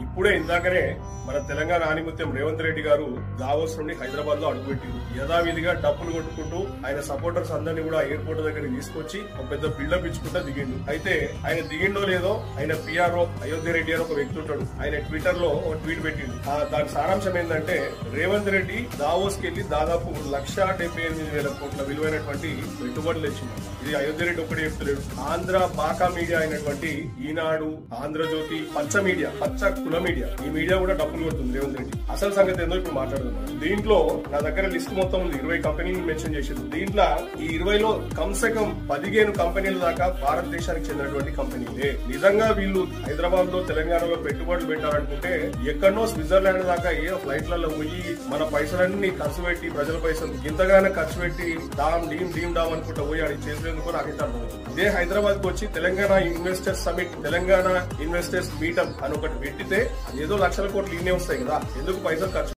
ఇప్పుడే ఇందాకనే మన తెలంగాణ ఆనిముత్యం రేవంత్ రెడ్డి గారు దావోస్ నుండి హైదరాబాద్ లో అడుగుపెట్టింది. యథావిధిగా డప్పులు కొట్టుకుంటూ ఆయన సపోర్టర్స్ అందరినీ కూడా ఎయిర్పోర్ట్ దగ్గరికి తీసుకొచ్చి ఒక పెద్ద బిల్డప్ ఇచ్చుకుంటా దిగిండు. అయితే ఆయన దిగిండో లేదో ఆయన పిఆర్ఓ అయోధ్య రెడ్డి అని ఒక వ్యక్తి ఉంటాడు. ఆయన ట్విట్టర్ లో ఒక ట్వీట్ పెట్టిండు. దాని సారాంశం ఏంటంటే రేవంత్ రెడ్డి దావోస్ కి వెళ్లి దాదాపు 1,78,000 కోట్ల విలువైనటువంటి పెట్టుబడులు తెచ్చింది. ఇది అయోధ్య రెడ్డి ఒకటి చెప్తలేడు. ఆంధ్ర బాకా మీడియా అయినటువంటి ఈనాడు, ఆంధ్రజ్యోతి, పచ్చ మీడియా, పచ్చ కుల మీడియా, ఈ మీడియా కూడా డబ్బులు కొడుతుంది రేవంత్ రెడ్డి. అసలు సంగతి ఏందో ఇప్పుడు మాట్లాడుతున్నాం. దీంట్లో నా దగ్గర లిస్ట్ మొత్తం ఉంది. 20 కంపెనీలు మెన్షన్ చేసింది. దీంట్లో ఈ 20లో కమ్సే కమ్ 15 కంపెనీల దాకా భారతదేశానికి చెందినటువంటి కంపెనీలే. నిజంగా వీళ్ళు హైదరాబాద్ లో తెలంగాణలో పెట్టుబడులు పెట్టాలనుకుంటే ఎక్కడనో స్విట్జర్లాండ్ దాకా ఏ ఫ్లైట్లలో పోయి మన పైసలన్నీ ఖర్చు పెట్టి, ప్రజల పైసలు ఇంతగానే ఖర్చు పెట్టి డీమ్ డామ్ అనుకుంటా పోయి అది చేసేందుకు నాకైతే అర్థమైంది. ఇదే హైదరాబాద్ కు వచ్చి Telangana investors summit, Telangana investors meetup అని ఒకటి పెట్టితే ఏదో లక్షల కోట్లు ఇన్నే వస్తాయి కదా, ఎందుకు పైసలు ఖర్చు